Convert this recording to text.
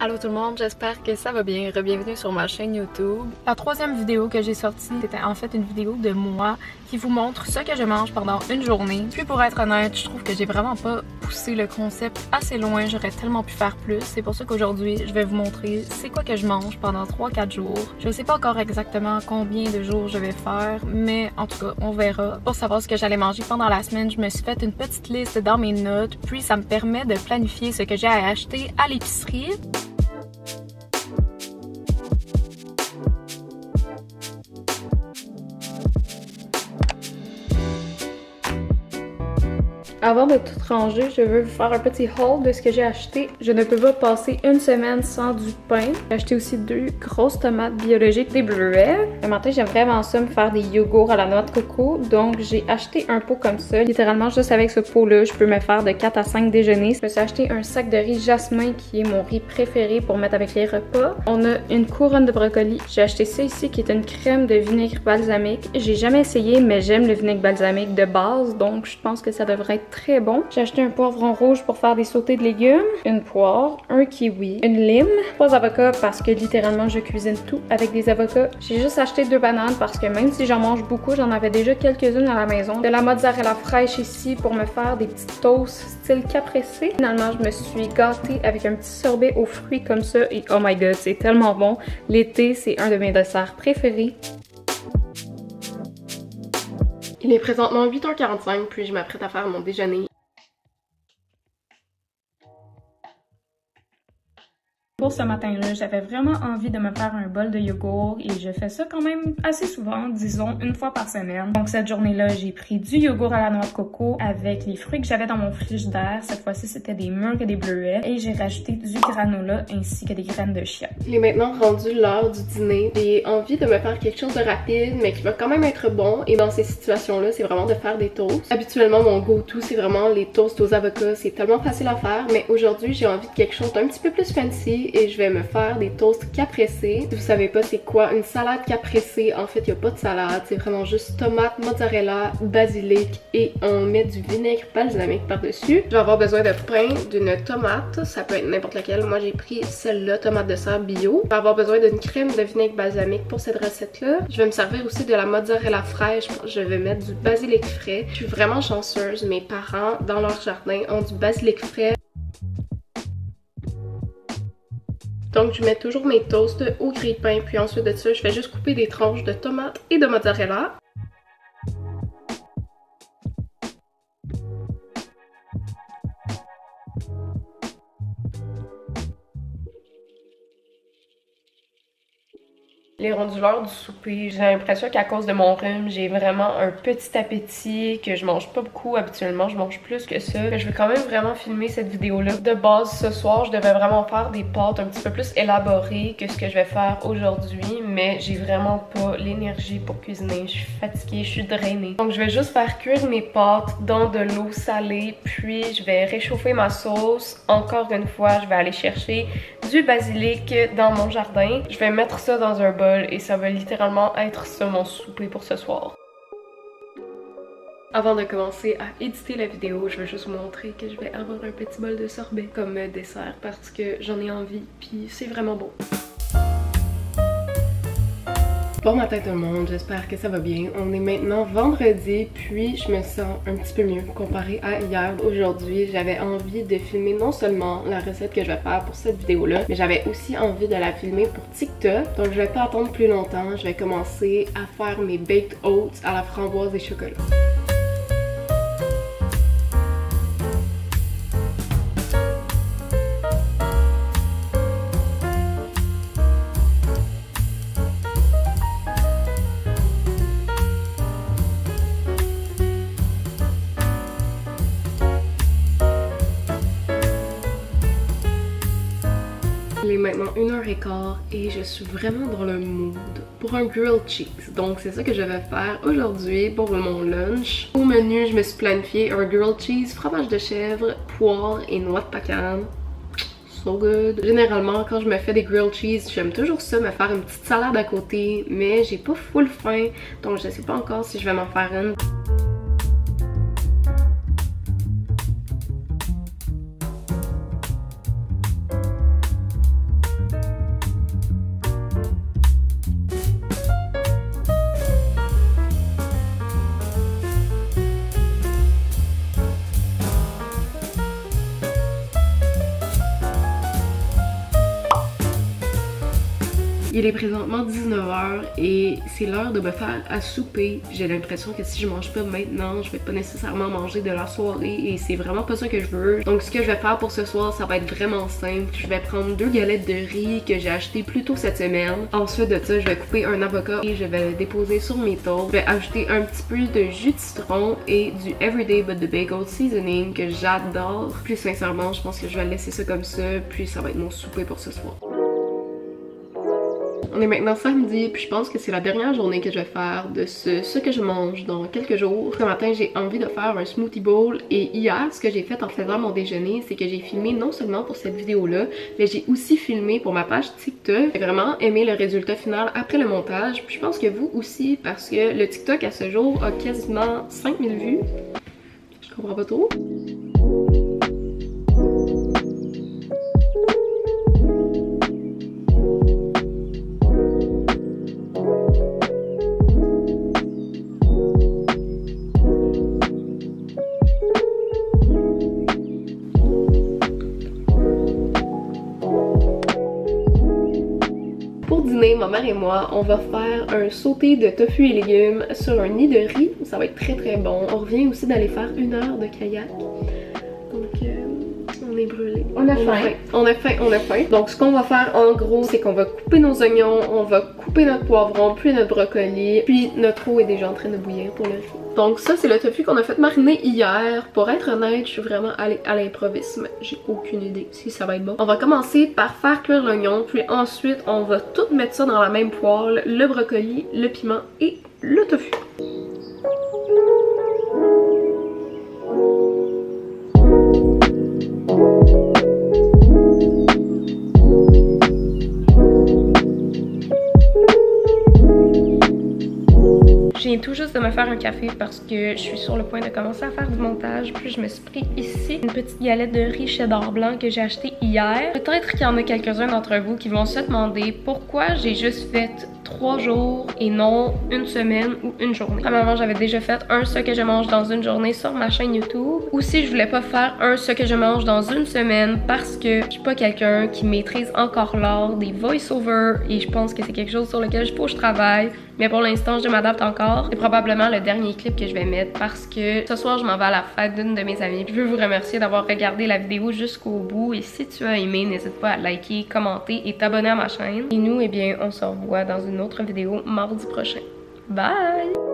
Allô tout le monde, j'espère que ça va bien. Bienvenue sur ma chaîne YouTube. La troisième vidéo que j'ai sortie, c'était en fait une vidéo de moi qui vous montre ce que je mange pendant une journée. Puis pour être honnête, je trouve que j'ai vraiment pas poussé le concept assez loin. J'aurais tellement pu faire plus. C'est pour ça qu'aujourd'hui, je vais vous montrer c'est quoi que je mange pendant 3-4 jours. Je sais pas encore exactement combien de jours je vais faire, mais en tout cas, on verra. Pour savoir ce que j'allais manger pendant la semaine, je me suis fait une petite liste dans mes notes. Puis ça me permet de planifier ce que j'ai à acheter à l'épicerie. Avant de tout ranger, je veux vous faire un petit haul de ce que j'ai acheté. Je ne peux pas passer une semaine sans du pain. J'ai acheté aussi 2 grosses tomates biologiques, des bleuets. Le matin, j'aime vraiment ça, me faire des yogourts à la noix de coco. Donc, j'ai acheté un pot comme ça. Littéralement, juste avec ce pot-là, je peux me faire de 4 à 5 déjeuners. Je me suis acheté un sac de riz jasmin qui est mon riz préféré pour mettre avec les repas. On a une couronne de brocoli. J'ai acheté ça ici qui est une crème de vinaigre balsamique. J'ai jamais essayé, mais j'aime le vinaigre balsamique de base. Donc, je pense que ça devrait être très bon. J'ai acheté un poivron rouge pour faire des sautés de légumes, une poire, un kiwi, une lime, 3 avocats parce que littéralement je cuisine tout avec des avocats. J'ai juste acheté 2 bananes parce que même si j'en mange beaucoup, j'en avais déjà quelques-unes à la maison. De la mozzarella fraîche ici pour me faire des petites toasts style caprese. Finalement, je me suis gâtée avec un petit sorbet aux fruits comme ça et oh my god, c'est tellement bon. L'été, c'est un de mes desserts préférés. Il est présentement 8h45, puis je m'apprête à faire mon déjeuner. Pour ce matin-là, j'avais vraiment envie de me faire un bol de yogourt et je fais ça quand même assez souvent, disons une fois par semaine. Donc cette journée-là, j'ai pris du yogourt à la noix de coco avec les fruits que j'avais dans mon frigidaire. Cette fois-ci, c'était des mûres et des bleuets et j'ai rajouté du granola ainsi que des graines de chia. Il est maintenant rendu l'heure du dîner. J'ai envie de me faire quelque chose de rapide mais qui va quand même être bon et dans ces situations-là, c'est vraiment de faire des toasts. Habituellement, mon go-to, c'est vraiment les toasts aux avocats. C'est tellement facile à faire, mais aujourd'hui, j'ai envie de quelque chose d'un petit peu plus fancy et je vais me faire des toasts caprese. Si vous savez pas c'est quoi une salade caprese, en fait il n'y a pas de salade, c'est vraiment juste tomate, mozzarella, basilic et on met du vinaigre balsamique par-dessus. Je vais avoir besoin de pain, d'une tomate, ça peut être n'importe laquelle, moi j'ai pris celle-là, tomate de serre bio. Je vais avoir besoin d'une crème de vinaigre balsamique pour cette recette-là. Je vais me servir aussi de la mozzarella fraîche, je vais mettre du basilic frais. Je suis vraiment chanceuse, mes parents dans leur jardin ont du basilic frais. Donc je mets toujours mes toasts au grille-pain, puis ensuite de ça, je vais juste couper des tranches de tomates et de mozzarella. Il est rendu l'heure du souper. J'ai l'impression qu'à cause de mon rhume, j'ai vraiment un petit appétit, que je mange pas beaucoup. Habituellement, je mange plus que ça. Mais je vais quand même vraiment filmer cette vidéo-là. De base, ce soir, je devais vraiment faire des pâtes un petit peu plus élaborées que ce que je vais faire aujourd'hui. Mais j'ai vraiment pas l'énergie pour cuisiner. Je suis fatiguée, je suis drainée. Donc, je vais juste faire cuire mes pâtes dans de l'eau salée. Puis, je vais réchauffer ma sauce. Encore une fois, je vais aller chercher du basilic dans mon jardin. Je vais mettre ça dans un bol et ça va littéralement être ça mon souper pour ce soir. Avant de commencer à éditer la vidéo, je vais juste vous montrer que je vais avoir un petit bol de sorbet comme dessert parce que j'en ai envie puis c'est vraiment bon. Bon matin tout le monde, j'espère que ça va bien. On est maintenant vendredi, puis je me sens un petit peu mieux comparé à hier. Aujourd'hui, j'avais envie de filmer non seulement la recette que je vais faire pour cette vidéo-là, mais j'avais aussi envie de la filmer pour TikTok. Donc je vais pas attendre plus longtemps, je vais commencer à faire mes baked oats à la framboise et chocolat. Il est maintenant 1h15 et je suis vraiment dans le mood pour un grilled cheese. Donc c'est ça que je vais faire aujourd'hui pour mon lunch. Au menu, je me suis planifié un grilled cheese, fromage de chèvre, poire et noix de pecan. So good. Généralement, quand je me fais des grilled cheese, j'aime toujours ça, me faire une petite salade à côté, mais j'ai pas full faim, donc je sais pas encore si je vais m'en faire une. Il est présentement 19h et c'est l'heure de me faire à souper. J'ai l'impression que si je mange pas maintenant, je vais pas nécessairement manger de la soirée et c'est vraiment pas ça que je veux. Donc ce que je vais faire pour ce soir, ça va être vraiment simple. Je vais prendre 2 galettes de riz que j'ai achetées plus tôt cette semaine. Ensuite de ça, je vais couper un avocat et je vais le déposer sur mes toasts. Je vais ajouter un petit peu de jus de citron et du Everyday But The Bagel Seasoning que j'adore. Plus sincèrement, je pense que je vais laisser ça comme ça, puis ça va être mon souper pour ce soir. On est maintenant samedi, puis je pense que c'est la dernière journée que je vais faire de ce que je mange dans quelques jours. Ce matin, j'ai envie de faire un smoothie bowl et hier, ce que j'ai fait en faisant mon déjeuner, c'est que j'ai filmé non seulement pour cette vidéo-là, mais j'ai aussi filmé pour ma page TikTok. J'ai vraiment aimé le résultat final après le montage, puis je pense que vous aussi, parce que le TikTok à ce jour a quasiment 5000 vues. Je comprends pas trop. Pour dîner, ma mère et moi, on va faire un sauté de tofu et légumes sur un nid de riz. Ça va être très bon. On revient aussi d'aller faire 1 heure de kayak. Donc, on est brûlés. On a faim. On a faim. Donc, ce qu'on va faire en gros, c'est qu'on va couper nos oignons, on va couper notre poivron, puis notre brocoli, puis notre eau est déjà en train de bouillir pour le riz. Donc ça, c'est le tofu qu'on a fait mariner hier. Pour être honnête, je suis vraiment allée à l'improvisme. J'ai aucune idée si ça va être bon. On va commencer par faire cuire l'oignon, puis ensuite, on va tout mettre ça dans la même poêle, le brocoli, le piment et le tofu. Je viens tout juste de me faire un café parce que je suis sur le point de commencer à faire du montage. Puis je me suis pris ici une petite galette de riz cheddar blanc que j'ai acheté hier. Peut-être qu'il y en a quelques-uns d'entre vous qui vont se demander pourquoi j'ai juste fait 3 jours et non 1 semaine ou 1 journée. Premièrement, j'avais déjà fait un ce que je mange dans une journée sur ma chaîne YouTube. Aussi, je voulais pas faire un ce que je mange dans 1 semaine parce que je suis pas quelqu'un qui maîtrise encore l'art des voice-over et je pense que c'est quelque chose sur lequel il faut que je travaille. Mais pour l'instant, je m'adapte encore. C'est probablement le dernier clip que je vais mettre parce que ce soir, je m'en vais à la fête d'une de mes amies. Je veux vous remercier d'avoir regardé la vidéo jusqu'au bout. Et si tu as aimé, n'hésite pas à liker, commenter et t'abonner à ma chaîne. Et nous, eh bien, on se revoit dans une autre vidéo mardi prochain. Bye!